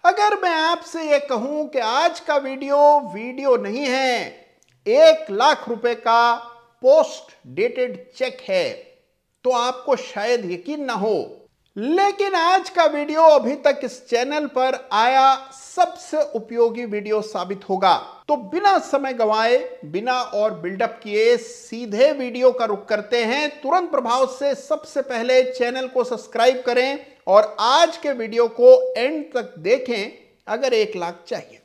अगर मैं आपसे यह कहूं कि आज का वीडियो नहीं है, 1,00,000 रुपए का पोस्ट डेटेड चेक है, तो आपको शायद यकीन ना हो। लेकिन आज का वीडियो अभी तक इस चैनल पर आया सबसे उपयोगी वीडियो साबित होगा। तो बिना समय गंवाए, बिना और बिल्डअप किए सीधे वीडियो का रुख करते हैं। तुरंत प्रभाव से सबसे पहले चैनल को सब्सक्राइब करें और आज के वीडियो को एंड तक देखें अगर 1,00,000 चाहिए।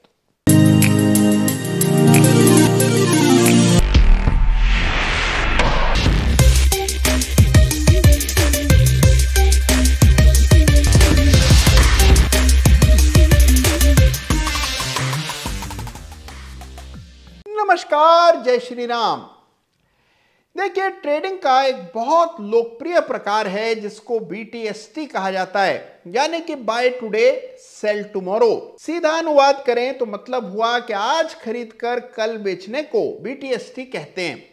नमस्कार, जय श्री राम। देखिए, ट्रेडिंग का एक बहुत लोकप्रिय प्रकार है जिसको BTST कहा जाता है, यानी कि बाय टुडे सेल टुमारो। सीधा अनुवाद करें तो मतलब हुआ कि आज खरीदकर कल बेचने को BTST कहते हैं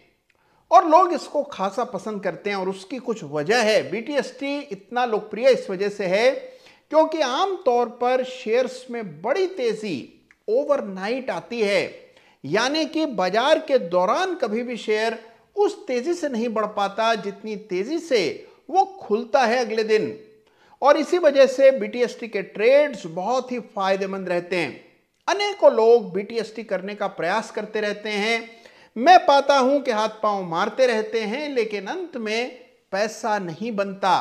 और लोग इसको खासा पसंद करते हैं। और उसकी कुछ वजह है। BTST इतना लोकप्रिय इस वजह से है क्योंकि आमतौर पर शेयर्स में बड़ी तेजी ओवरनाइट आती है, यानी कि बाजार के दौरान कभी भी शेयर उस तेजी से नहीं बढ़ पाता जितनी तेजी से वो खुलता है अगले दिन। और इसी वजह से BTST के ट्रेड्स बहुत ही फायदेमंद रहते हैं। अनेकों लोग BTST करने का प्रयास करते रहते हैं। मैं पाता हूं कि हाथ पांव मारते रहते हैं, लेकिन अंत में पैसा नहीं बनता।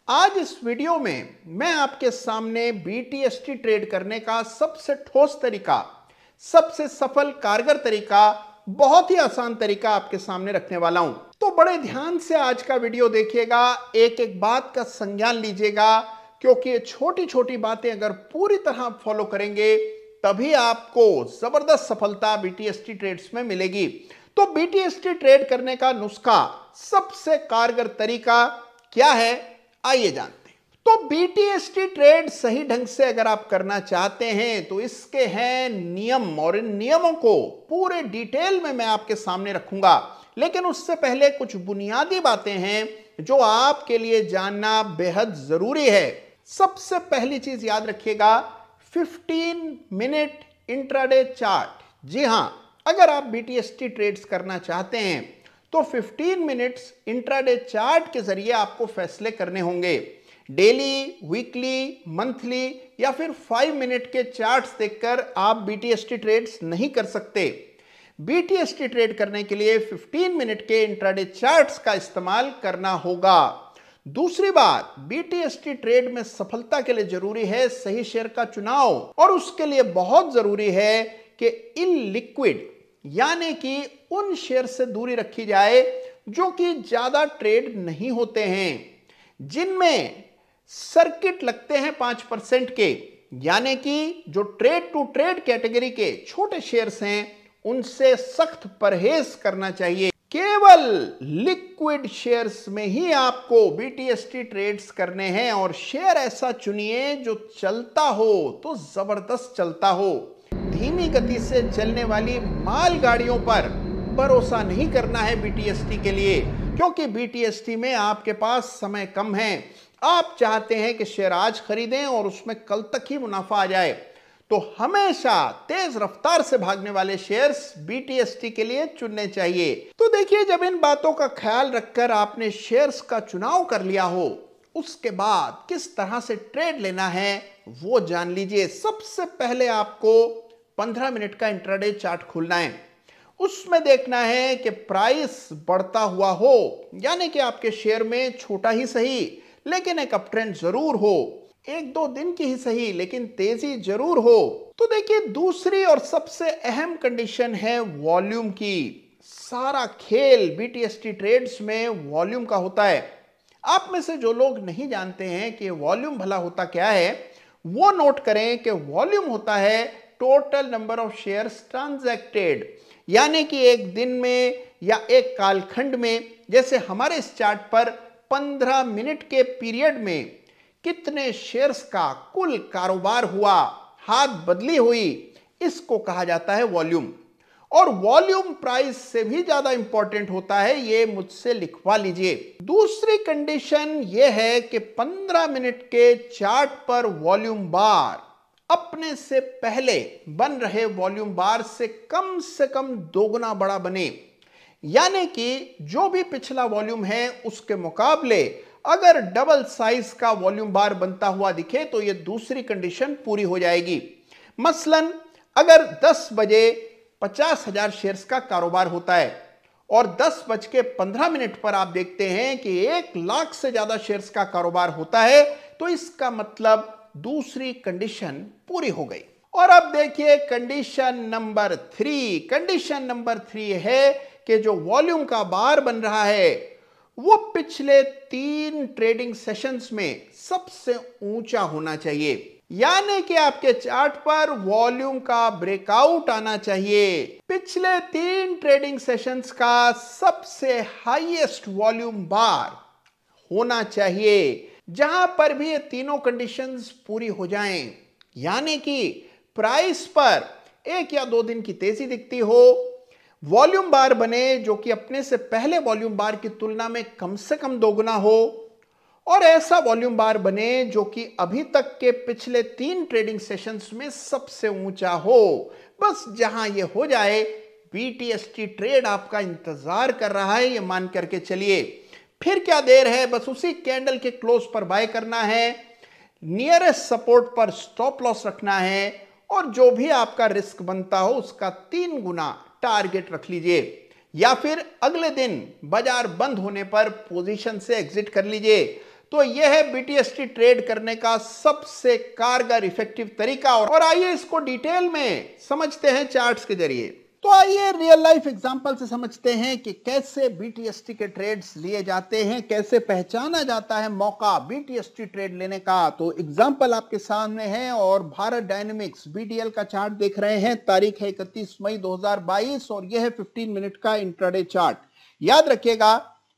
आज इस वीडियो में मैं आपके सामने BTST ट्रेड करने का सबसे ठोस तरीका, सबसे सफल कारगर तरीका, बहुत ही आसान तरीका आपके सामने रखने वाला हूं। तो बड़े ध्यान से आज का वीडियो देखिएगा, एक एक बात का संज्ञान लीजिएगा, क्योंकि ये छोटी छोटी बातें अगर पूरी तरह फॉलो करेंगे तभी आपको जबरदस्त सफलता BTST ट्रेड्स में मिलेगी। तो BTST ट्रेड करने का नुस्खा, सबसे कारगर तरीका क्या है, आइए जानते हैं। तो BTST ट्रेड सही ढंग से अगर आप करना चाहते हैं तो इसके हैं नियम, और इन नियमों को पूरे डिटेल में मैं आपके सामने रखूंगा। लेकिन उससे पहले कुछ बुनियादी बातें हैं जो आपके लिए जानना बेहद जरूरी है। सबसे पहली चीज याद रखिएगा, 15 मिनट इंट्राडे चार्ट। जी हां, अगर आप BTST ट्रेड्स करना चाहते हैं तो 15 मिनट्स इंट्राडे चार्ट के जरिए आपको फैसले करने होंगे। डेली, वीकली, मंथली या फिर 5 मिनट के चार्ट्स देखकर आप BTST ट्रेड्स नहीं कर सकते। BTST ट्रेड करने के लिए 15 मिनट के इंट्राडे चार्ट्स का इस्तेमाल करना होगा। दूसरी बात, BTST ट्रेड में सफलता के लिए जरूरी है सही शेयर का चुनाव, और उसके लिए बहुत जरूरी है कि इनलिक्विड यानी कि उन शेयर से दूरी रखी जाए जो कि ज्यादा ट्रेड नहीं होते हैं, जिनमें सर्किट लगते हैं 5% के, यानी कि जो ट्रेड टू ट्रेड कैटेगरी के छोटे शेयर्स हैं उनसे सख्त परहेज करना चाहिए। केवल लिक्विड शेयर्स में ही आपको BTST ट्रेड्स करने हैं, और शेयर ऐसा चुनिए जो चलता हो तो जबरदस्त चलता हो। धीमी गति से चलने वाली मालगाड़ियों पर भरोसा नहीं करना है BTST के लिए, क्योंकि BTST में आपके पास समय कम है। आप चाहते हैं कि शेयर आज खरीदें और उसमें कल तक ही मुनाफा आ जाए, तो हमेशा तेज रफ्तार से भागने वाले शेयर्स BTST के लिए चुनने चाहिए। तो देखिए, जब इन बातों का ख्याल रखकर आपने शेयर्स का चुनाव कर लिया हो, उसके बाद किस तरह से ट्रेड लेना है वो जान लीजिए। सबसे पहले आपको 15 मिनट का इंट्राडे चार्ट खोलना है। उसमें देखना है कि प्राइस बढ़ता हुआ हो, यानी कि आपके शेयर में छोटा ही सही लेकिन एक अप ट्रेंड जरूर हो, 1-2 दिन की ही सही लेकिन तेजी जरूर हो। तो देखिए, दूसरी और सबसे अहम कंडीशन है वॉल्यूम की। सारा खेल BTST ट्रेड्स में वॉल्यूम का होता है। आप में से जो लोग नहीं जानते हैं कि वॉल्यूम भला होता क्या है, वो नोट करें कि वॉल्यूम होता है total number of shares transacted, यानी कि एक दिन में या एक कालखंड में, जैसे हमारे इस चार्ट पर 15 मिनट के पीरियड में कितने शेयर्स का कुल कारोबार हुआ, हाथ बदली हुई, इसको कहा जाता है वॉल्यूम। और वॉल्यूम प्राइस से भी ज्यादा इंपॉर्टेंट होता है, ये मुझसे लिखवा लीजिए। दूसरी कंडीशन ये है कि 15 मिनट के चार्ट पर वॉल्यूम बार अपने से पहले बन रहे वॉल्यूम बार से कम दोगुना बड़ा बने, यानी कि जो भी पिछला वॉल्यूम है उसके मुकाबले अगर डबल साइज का वॉल्यूम बार बनता हुआ दिखे तो यह दूसरी कंडीशन पूरी हो जाएगी। मसलन अगर 10 बजे 50,000 शेयर्स का कारोबार होता है और 10:15 पर आप देखते हैं कि 1 लाख से ज्यादा शेयर्स का कारोबार होता है, तो इसका मतलब दूसरी कंडीशन पूरी हो गई। और अब देखिए कंडीशन नंबर 3। कंडीशन नंबर 3 है कि जो वॉल्यूम का बार बन रहा है वो पिछले 3 ट्रेडिंग सेशंस में सबसे ऊंचा होना चाहिए, यानी कि आपके चार्ट पर वॉल्यूम का ब्रेकआउट आना चाहिए। पिछले 3 ट्रेडिंग सेशंस का सबसे हाईएस्ट वॉल्यूम बार होना चाहिए, जहां पर भी ये तीनों कंडीशंस पूरी हो जाएं, यानी कि प्राइस पर 1 या 2 दिन की तेजी दिखती हो, वॉल्यूम बार बने जो कि अपने से पहले वॉल्यूम बार की तुलना में कम से कम दोगुना हो, और ऐसा वॉल्यूम बार बने जो कि अभी तक के पिछले 3 ट्रेडिंग सेशंस में सबसे ऊंचा हो। बस जहां ये हो जाए BTST ट्रेड आपका इंतजार कर रहा है, ये मान करके चलिए। फिर क्या देर है, बस उसी कैंडल के क्लोज पर बाय करना है, नियरेस्ट सपोर्ट पर स्टॉप लॉस रखना है, और जो भी आपका रिस्क बनता हो उसका 3 गुना टारगेट रख लीजिए, या फिर अगले दिन बाजार बंद होने पर पोजीशन से एग्जिट कर लीजिए। तो यह है BTST ट्रेड करने का सबसे कारगर इफेक्टिव तरीका। और आइए इसको डिटेल में समझते हैं चार्ट्स के जरिए। तो आइए रियल लाइफ एग्जांपल से समझते हैं कि कैसे BTST के ट्रेड्स लिए जाते हैं, कैसे पहचाना जाता है मौका BTST ट्रेड लेने का। तो एग्जांपल आपके सामने है और भारत डायनेमिक्स BDL का चार्ट देख रहे हैं। तारीख है 31 मई 2022 और यह है 15 मिनट का इंट्राडे चार्ट। याद रखिएगा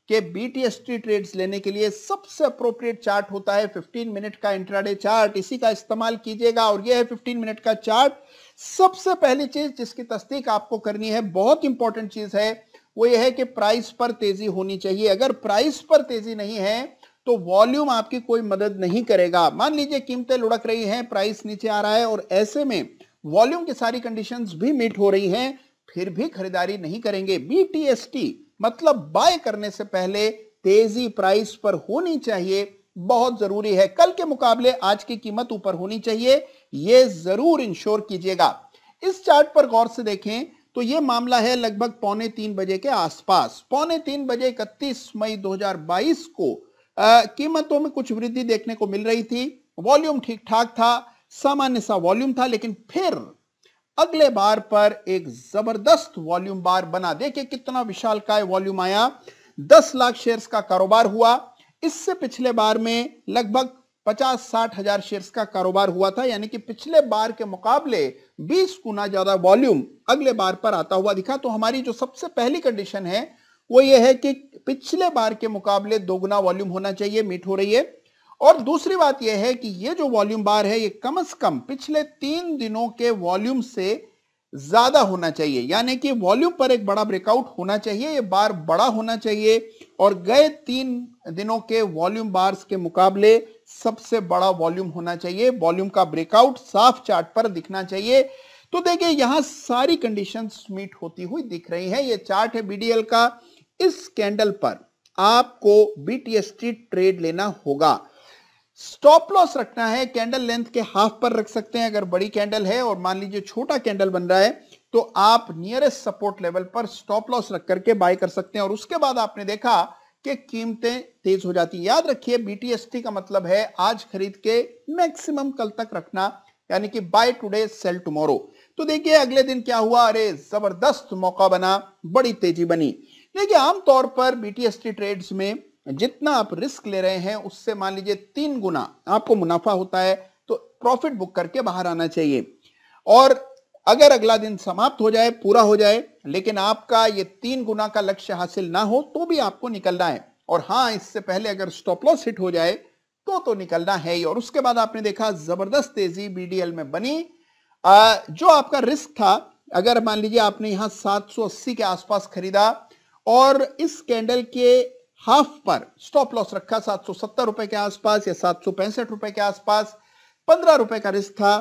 कि BTST ट्रेड्स लेने के लिए सबसे अप्रोप्रिएट चार्ट होता है 15 मिनट का इंट्राडे चार्ट, इसी का इस्तेमाल कीजिएगा। और यह है 15 मिनट का चार्ट। सबसे पहली चीज जिसकी तस्दीक आपको करनी है, बहुत इंपॉर्टेंट चीज है, वो यह है कि प्राइस पर तेजी होनी चाहिए। अगर प्राइस पर तेजी नहीं है तो वॉल्यूम आपकी कोई मदद नहीं करेगा। मान लीजिए कीमतें लुढ़क रही हैं, प्राइस नीचे आ रहा है और ऐसे में वॉल्यूम की सारी कंडीशंस भी मीट हो रही हैं, फिर भी खरीदारी नहीं करेंगे। BTST मतलब बाय करने से पहले तेजी प्राइस पर होनी चाहिए, बहुत जरूरी है। कल के मुकाबले आज की कीमत ऊपर होनी चाहिए, यह जरूर इंश्योर कीजिएगा। इस चार्ट पर गौर से देखें तो यह मामला है लगभग 2:45 बजे के आसपास। 2:45 बजे 31 मई 2022 को कीमतों में कुछ वृद्धि देखने को मिल रही थी। वॉल्यूम ठीक ठाक था, सामान्य सा वॉल्यूम था, लेकिन फिर अगले बार पर एक जबरदस्त वॉल्यूम बार बना। देखिए कितना विशालकाय वॉल्यूम आया, 10 लाख शेयर्स का कारोबार हुआ। इससे पिछले बार में लगभग 50-60 हजार शेयर्स का कारोबार हुआ था, यानी कि पिछले बार के मुकाबले 20 गुना ज्यादा वॉल्यूम अगले बार पर आता हुआ दिखा। तो हमारी जो सबसे पहली कंडीशन है वो ये है कि पिछले बार के मुकाबले 2 गुना वॉल्यूम होना चाहिए, मीट हो रही है। और दूसरी बात यह है कि ये जो वॉल्यूम बार है ये कम से कम पिछले 3 दिनों के वॉल्यूम से ज्यादा होना चाहिए, यानी कि वॉल्यूम पर एक बड़ा ब्रेकआउट होना चाहिए, ये बार बड़ा होना चाहिए और गए 3 दिनों के वॉल्यूम बार्स के मुकाबले सबसे बड़ा वॉल्यूम होना चाहिए। वॉल्यूम का ब्रेकआउट साफ चार्ट पर दिखना चाहिए। तो देखिए यहां सारी कंडीशंस मीट होती हुई दिख रही हैं। ये चार्ट है BDL का। इस कैंडल पर आपको BTST ट्रेड लेना होगा। स्टॉप लॉस रखना है, कैंडल लेंथ के हाफ पर रख सकते हैं अगर बड़ी कैंडल है, और मान लीजिए छोटा कैंडल बन रहा है तो आप नियरेस्ट सपोर्ट लेवल पर स्टॉप लॉस रख करके बाय कर सकते हैं। और उसके बाद आपने देखा कि कीमतें तेज हो जाती हैं। याद रखिए BTST का मतलब है आज खरीद के मैक्सिमम कल तक रखना, यानी कि बाय टुडे सेल टुमारो। तो देखिए अगले दिन क्या हुआ, अरे जबरदस्त मौका बना, बड़ी तेजी बनी। देखिए आमतौर पर BTST ट्रेड्स में जितना आप रिस्क ले रहे हैं उससे मान लीजिए 3 गुना आपको मुनाफा होता है, तो प्रॉफिट बुक करके बाहर आना चाहिए। और अगर अगला दिन समाप्त हो जाए, पूरा हो जाए, लेकिन आपका ये 3 गुना का लक्ष्य हासिल ना हो तो भी आपको निकलना है। और हाँ, इससे पहले अगर स्टॉप लॉस हिट हो जाए तो निकलना है ही। और उसके बाद आपने देखा जबरदस्त तेजी BDL में बनी। जो आपका रिस्क था, अगर मान लीजिए आपने यहां 780 के आसपास खरीदा और इस कैंडल के हाफ पर स्टॉप लॉस रखा 770 रुपए के आसपास या 765 रुपए के आसपास, 15 रुपए का रिस्क था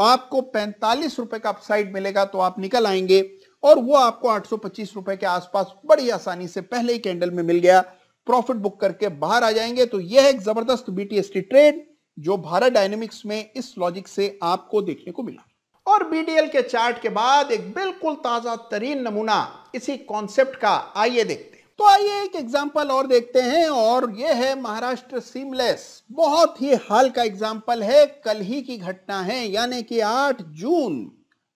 आपको 45 रुपए का अपसाइड मिलेगा तो आप निकल आएंगे और वो आपको 825 रुपए के आसपास बड़ी आसानी से पहले ही कैंडल में मिल गया, प्रॉफिट बुक करके बाहर आ जाएंगे। तो यह एक जबरदस्त BTST ट्रेड जो भारत डायनेमिक्स में इस लॉजिक से आपको देखने को मिला। और BDL के चार्ट के बाद एक बिल्कुल ताजा तरीन नमूना इसी कॉन्सेप्ट का आइए देखते हैं। तो आइए एक एग्जांपल और देखते हैं और यह है महाराष्ट्र सीमलेस। बहुत ही हाल का एग्जांपल है, कल ही की घटना है, यानी कि 8 जून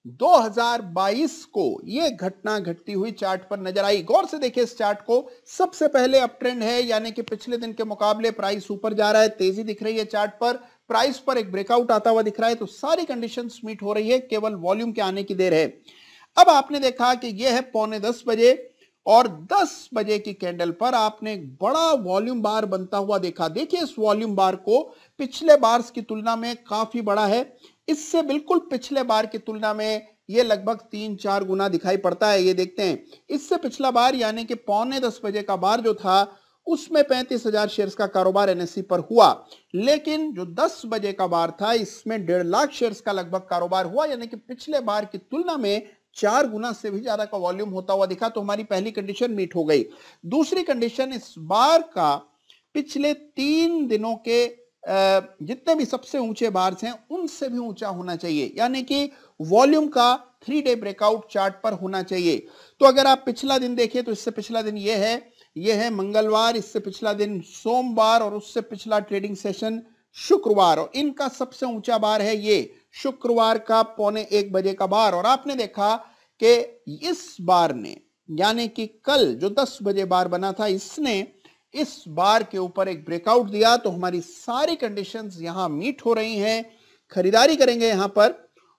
2022 को यह घटना घटती हुई चार्ट पर नजर आई। गौर से देखिए इस चार्ट को। सबसे पहले अप ट्रेंड है, यानी कि पिछले दिन के मुकाबले प्राइस ऊपर जा रहा है, तेजी दिख रही है चार्ट पर, प्राइस पर एक ब्रेकआउट आता हुआ दिख रहा है। तो सारी कंडीशंस मीट हो रही है, केवल वॉल्यूम के आने की देर है। अब आपने देखा कि यह है 9:45 बजे और 10 बजे की कैंडल पर आपने एक बड़ा वॉल्यूम बार बनता हुआ देखा। देखिए इस वॉल्यूम बार को पिछले बार्स की तुलना में काफी बड़ा है, इससे बिल्कुल पिछले बार की तुलना में ये लगभग 3-4 गुना दिखाई पड़ता है। ये देखते हैं, इससे पिछला बार यानी कि 9:45 बजे का बार जो था उसमें 35,000 शेयर्स का कारोबार NSE पर हुआ, लेकिन जो 10 बजे का बार था इसमें 1.5 लाख शेयर्स का लगभग कारोबार हुआ, यानी कि पिछले बार की तुलना में 4 गुना से भी ज्यादा का वॉल्यूम होता हुआ दिखा। तो हमारी पहली कंडीशन मीट हो गई। दूसरी कंडीशन, इस बार का पिछले 3 दिनों के जितने भी सबसे ऊंचे बार्स हैं उनसे भी ऊंचा होना चाहिए, यानी कि वॉल्यूम का 3 डे ब्रेकआउट चार्ट पर होना चाहिए। तो अगर आप पिछला दिन देखिए तो इससे पिछला दिन यह है मंगलवार, इससे पिछला दिन सोमवार और उससे पिछला ट्रेडिंग सेशन शुक्रवार, और इनका सबसे ऊंचा बार है ये शुक्रवार का 12:45 बजे का बार। और आपने देखा कि इस बार ने, यानी कि कल जो 10 बजे बार बना था, इसने इस बार के ऊपर एक ब्रेकआउट दिया। तो हमारी सारी कंडीशंस यहां मीट हो रही हैं। खरीदारी करेंगे यहां पर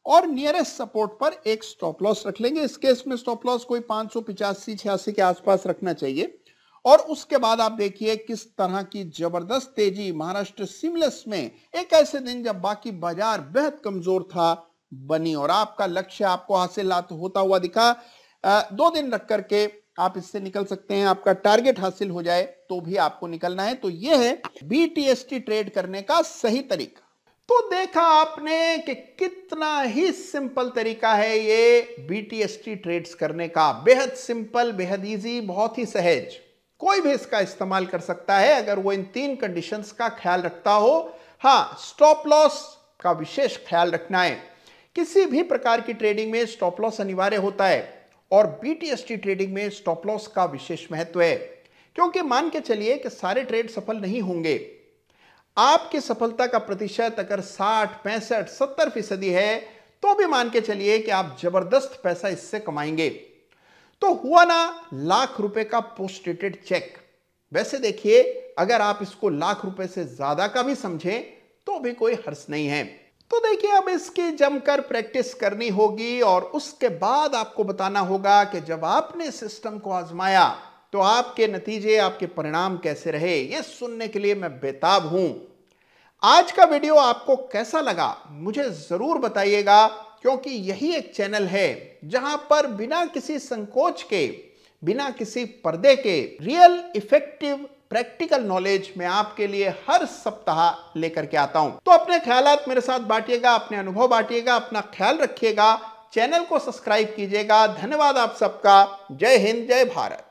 और नियरेस्ट सपोर्ट पर एक स्टॉप लॉस रख लेंगे। इस केस में स्टॉप लॉस कोई 585-86 के आसपास रखना चाहिए। और उसके बाद आप देखिए किस तरह की जबरदस्त तेजी महाराष्ट्र सीमलेस में एक ऐसे दिन जब बाकी बाजार बेहद कमजोर था बनी, और आपका लक्ष्य आपको हासिल होता हुआ दिखा। 2 दिन रख करके आप इससे निकल सकते हैं, आपका टारगेट हासिल हो जाए तो भी आपको निकलना है। तो यह है BTST ट्रेड करने का सही तरीका। तो देखा आपने कि कितना ही सिंपल तरीका है ये BTST ट्रेड्स करने का। बेहद सिंपल, बेहद इजी, बहुत ही सहज, कोई भी इसका इस्तेमाल कर सकता है अगर वो इन 3 कंडीशंस का ख्याल रखता हो। हाँ, स्टॉप लॉस का विशेष ख्याल रखना है। किसी भी प्रकार की ट्रेडिंग में स्टॉप लॉस अनिवार्य होता है और BTST ट्रेडिंग में स्टॉप लॉस का विशेष महत्व है, क्योंकि मान के चलिए कि सारे ट्रेड सफल नहीं होंगे। आपकी सफलता का प्रतिशत अगर 60, 65, 70% है तो भी मान के चलिए कि आप जबरदस्त पैसा इससे कमाएंगे। तो हुआ ना लाख रुपए का पोस्ट डेटेड चेक। वैसे देखिए अगर आप इसको लाख रुपए से ज्यादा का भी समझें तो भी कोई हर्ष नहीं है। तो देखिए अब इसकी जमकर प्रैक्टिस करनी होगी और उसके बाद आपको बताना होगा कि जब आपने सिस्टम को आजमाया तो आपके नतीजे, आपके परिणाम कैसे रहे। ये सुनने के लिए मैं बेताब हूं। आज का वीडियो आपको कैसा लगा मुझे जरूर बताइएगा, क्योंकि यही एक चैनल है जहां पर बिना किसी संकोच के, बिना किसी पर्दे के रियल इफेक्टिव प्रैक्टिकल नॉलेज मैं आपके लिए हर सप्ताह लेकर के आता हूं। तो अपने ख्यालात मेरे साथ बांटिएगा, अपने अनुभव बांटिएगा, अपना ख्याल रखिएगा, चैनल को सब्सक्राइब कीजिएगा। धन्यवाद आप सबका। जय हिंद, जय भारत।